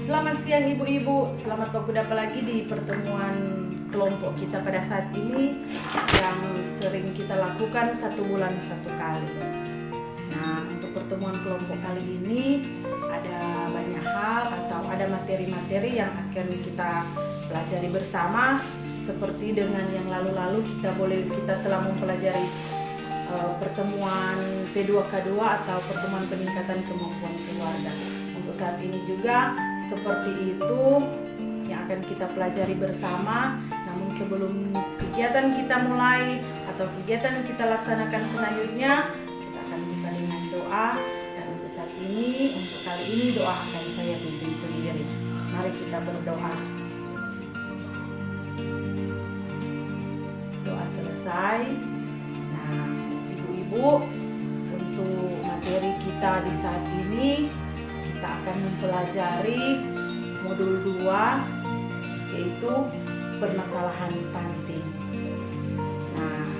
Selamat siang ibu-ibu, selamat baku dapat lagi di pertemuan kelompok kita pada saat ini yang sering kita lakukan 1 bulan 1 kali. Nah, untuk pertemuan kelompok kali ini ada banyak hal atau ada materi-materi yang akan kita pelajari bersama, seperti dengan yang lalu-lalu kita telah mempelajari pertemuan P2K2 atau pertemuan peningkatan kemampuan keluarga. Untuk saat ini juga seperti itu yang akan kita pelajari bersama. Namun sebelum kegiatan kita mulai atau kegiatan kita laksanakan selanjutnya, kita akan buka dengan doa. Dan untuk saat ini, untuk kali ini doa akan saya pimpin sendiri. Mari kita berdoa. Doa selesai. Nah, ibu-ibu, untuk materi kita di saat ini kita akan mempelajari modul 2, yaitu permasalahan stunting. Nah,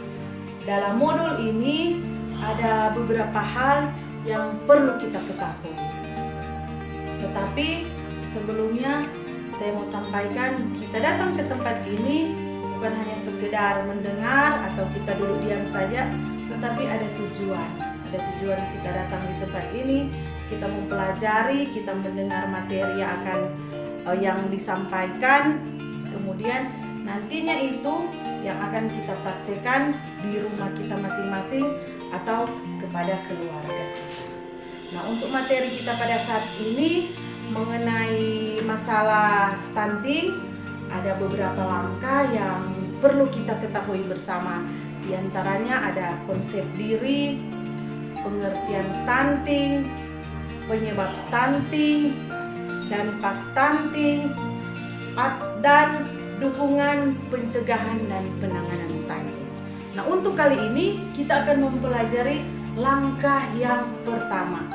dalam modul ini ada beberapa hal yang perlu kita ketahui. Tetapi sebelumnya saya mau sampaikan, kita datang ke tempat ini bukan hanya sekedar mendengar atau kita duduk diam saja, tetapi ada tujuan. Ada tujuan kita datang di tempat ini, kita mempelajari, kita mendengar materi yang disampaikan, kemudian nantinya itu yang akan kita praktekkan di rumah kita masing-masing atau kepada keluarga. Nah, untuk materi kita pada saat ini mengenai masalah stunting, ada beberapa langkah yang perlu kita ketahui bersama. Di antaranya ada konsep diri, pengertian stunting, penyebab stunting, dampak stunting, dan dukungan pencegahan dan penanganan stunting. Nah, untuk kali ini kita akan mempelajari langkah yang pertama,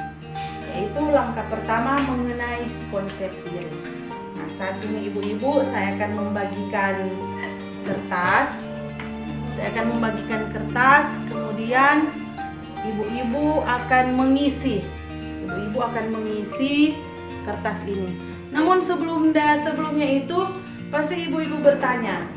yaitu langkah pertama mengenai konsep diri. Nah, saat ini ibu-ibu, saya akan membagikan kertas. Kemudian ibu-ibu akan mengisi kertas ini. Namun sebelumnya itu pasti ibu-ibu bertanya,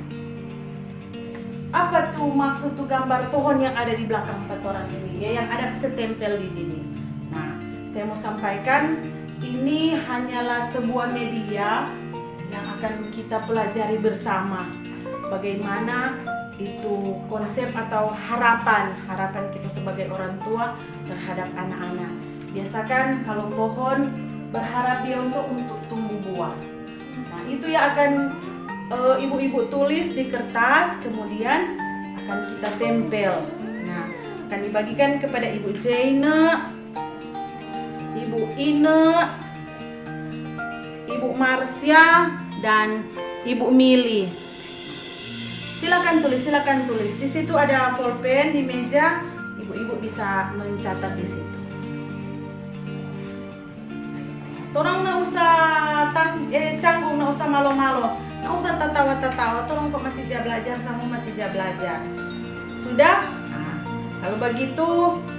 apa tuh maksud tuh gambar pohon yang ada di belakang kotoran ini, ya, yang ada setempel di dinding. Nah, saya mau sampaikan, ini hanyalah sebuah media yang akan kita pelajari bersama. Bagaimana itu konsep atau harapan kita sebagai orang tua terhadap anak-anak. Biasakan kalau pohon berharap dia untuk tumbuh buah. Nah, itu yang akan ibu-ibu tulis di kertas, kemudian akan kita tempel. Nah, akan dibagikan kepada Ibu Jaina, Ibu Ine, Ibu Marsya, dan Ibu Mili. Silakan tulis. Di situ ada pulpen di meja, ibu-ibu bisa mencatat di situ. Torang nggak usah canggung, nggak usah malo-malo, nggak usah tatawa-tatawa. Torang kok masih belajar, belajar. Sudah? Nah, kalau begitu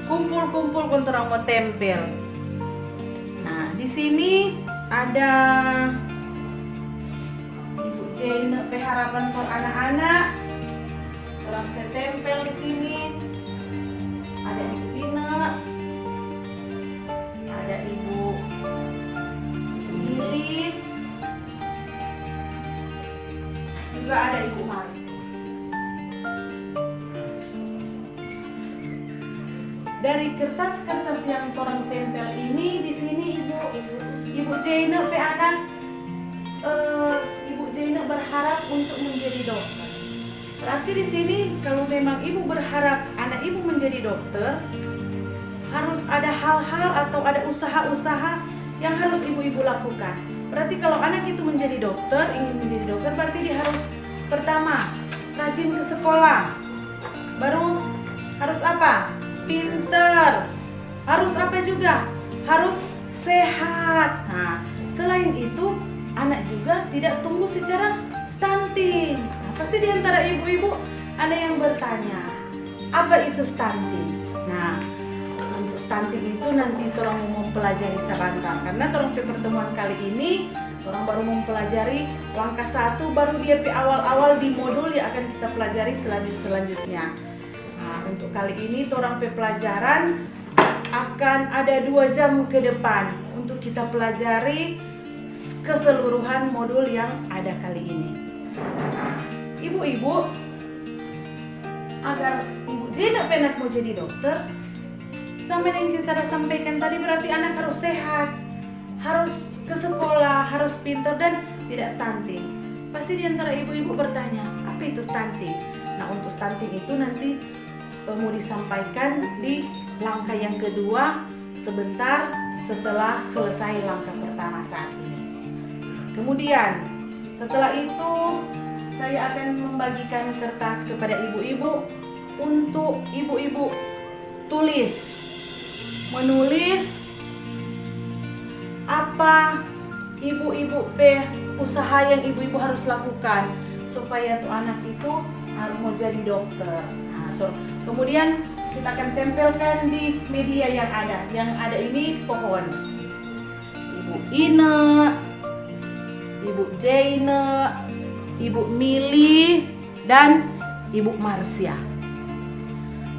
kumpul kon torang mau tempel. Nah, di sini ada Ibu Jaina harapan soal anak-anak. Orang saya tempel di sini. Ada Ibu Ina, ada Ibu Mili, juga ada Ibu Marsi. Dari kertas-kertas yang orang tempel ini, di sini Ibu Jaina anak, Ibu Jaina berharap untuk menjadi dokter. Berarti di sini kalau memang ibu berharap anak ibu menjadi dokter, harus ada hal-hal atau ada usaha-usaha yang harus ibu-ibu lakukan. Berarti kalau anak itu ingin menjadi dokter, berarti dia harus pertama rajin ke sekolah. Baru harus apa? Pinter. Harus apa juga? Harus sehat. Nah, selain itu anak juga tidak tumbuh secara stunting. Nah, pasti di antara ibu-ibu ada yang bertanya, apa itu stunting? Nah, untuk stunting itu nanti tolong mempelajari sebentar, karena tolong di pertemuan kali ini Orang baru mempelajari langkah 1, baru dia awal-awal di modul yang akan kita pelajari selanjutnya. Nah, untuk kali ini orang pelajaran akan ada 2 jam ke depan untuk kita pelajari keseluruhan modul yang ada kali ini. Nah, ibu-ibu, agar ibu Jena penak mau jadi dokter, sama yang kita sampaikan tadi berarti anak harus sehat, harus ke sekolah, harus pintar dan tidak stunting. Pasti di antara ibu-ibu bertanya, apa itu stunting? Nah, untuk stunting itu nanti mau disampaikan di langkah yang kedua sebentar setelah selesai langkah pertama saat ini. Kemudian setelah itu saya akan membagikan kertas kepada ibu-ibu untuk ibu-ibu menulis apa ibu-ibu usaha yang ibu-ibu harus lakukan supaya tuh anak itu harus mau jadi dokter. Nah, kemudian kita akan tempelkan di media yang ada. Yang ada ini pohon. Ibu Ine, Ibu Jane, Ibu Mili, dan Ibu Marsya.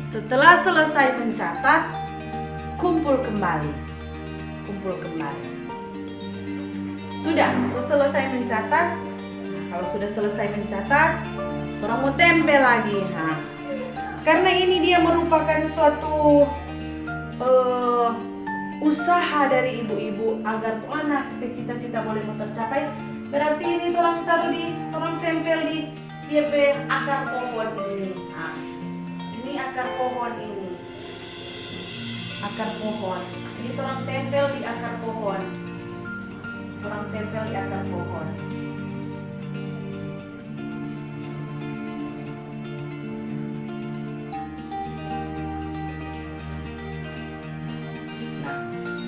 Setelah selesai mencatat, kumpul kembali. Sudah selesai mencatat. Kalau sudah selesai mencatat, orang mau tempel lagi. Nah, karena ini dia merupakan suatu usaha dari ibu-ibu agar tuh anak cita-cita boleh tercapai. Berarti ini orang tempel di dia akar pohon ini. Nah, ini akar pohon ini. Ini orang tempel di akar pohon.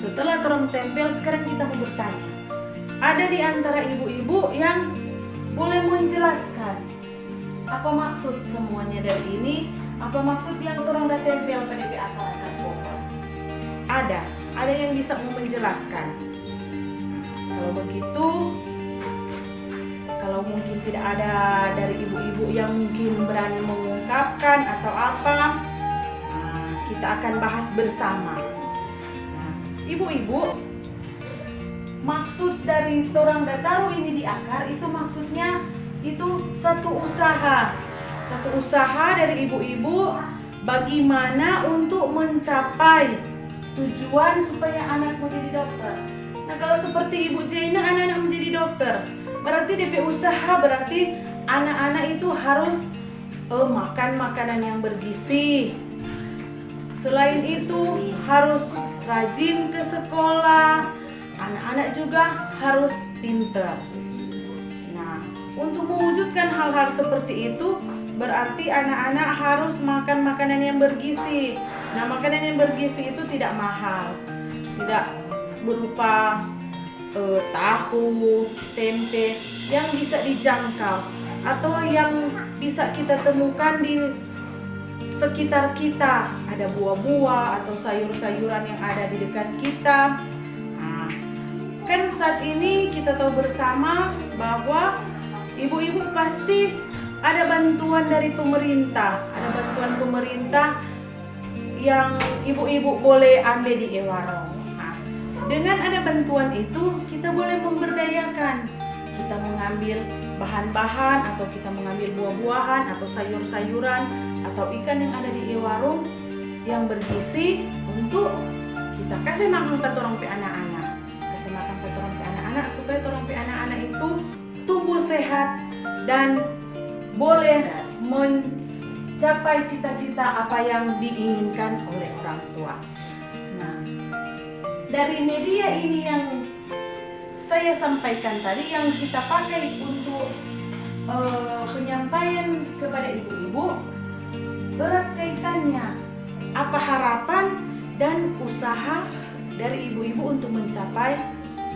Setelah orang tempel, sekarang kita mau bertanya. Ada di antara ibu-ibu yang boleh menjelaskan apa maksud semuanya dari ini, apa maksud yang orang udah tempel pada akar-akar pohon. Ada yang bisa menjelaskan. Kalau begitu, kalau mungkin tidak ada dari ibu-ibu yang mungkin berani mengungkapkan atau apa, kita akan bahas bersama. Ibu-ibu, maksud dari orang taruh ini di akar itu maksudnya itu satu usaha dari ibu-ibu bagaimana untuk mencapai tujuan supaya anak menjadi dokter. Nah, kalau seperti Ibu Jaina anak-anak menjadi dokter, berarti DP usaha berarti anak-anak itu harus makan makanan yang bergizi. Selain itu harus rajin ke sekolah, anak-anak juga harus pintar. Nah, untuk mewujudkan hal-hal seperti itu, berarti anak-anak harus makan makanan yang bergizi. Nah, makanan yang bergizi itu tidak mahal, tidak berupa tahu, tempe yang bisa dijangkau atau yang bisa kita temukan di sekitar kita. Ada buah-buah atau sayur-sayuran yang ada di dekat kita. Nah, kan saat ini kita tahu bersama bahwa ibu-ibu pasti ada bantuan dari pemerintah. Ada bantuan pemerintah yang ibu-ibu boleh ambil di e-warung. Nah, dengan ada bantuan itu kita boleh memberdayakan. Kita mengambil bahan-bahan atau kita mengambil buah-buahan atau sayur-sayuran atau ikan yang ada di e-warung yang bergizi untuk kita kasih makan ke orang pe anak-anak. Kasih makan ke orang pe anak-anak supaya orang pe anak-anak itu tumbuh sehat dan boleh mencapai cita-cita apa yang diinginkan oleh orang tua. Nah, dari media ini yang saya sampaikan tadi yang kita pakai untuk penyampaian kepada ibu-ibu, erat kaitannya apa harapan dan usaha dari ibu-ibu untuk mencapai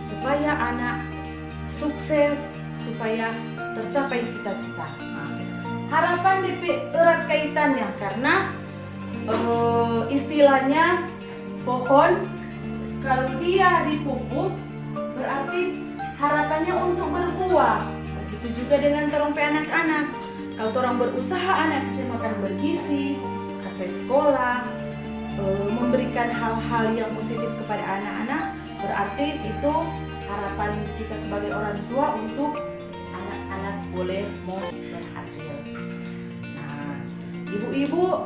supaya anak sukses, supaya tercapai cita-cita. Harapan DP erat kaitannya karena istilahnya pohon kalau dia dipupuk berarti harapannya untuk berbuah. Begitu juga dengan torong anak-anak. Kalau orang berusaha, anak saya makan bergizi, kasih sekolah, memberikan hal-hal yang positif kepada anak-anak, berarti itu harapan kita sebagai orang tua untuk anak-anak boleh mau berhasil. Nah, ibu-ibu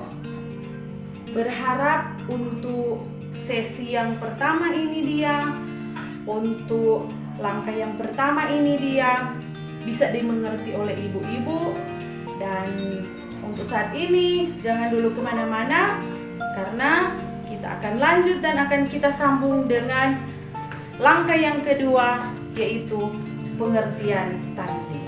berharap untuk sesi yang pertama ini dia, untuk langkah yang pertama ini dia bisa dimengerti oleh ibu-ibu. Dan untuk saat ini jangan dulu kemana-mana, karena kita akan lanjut dan akan kita sambung dengan langkah yang kedua, yaitu pengertian stunting.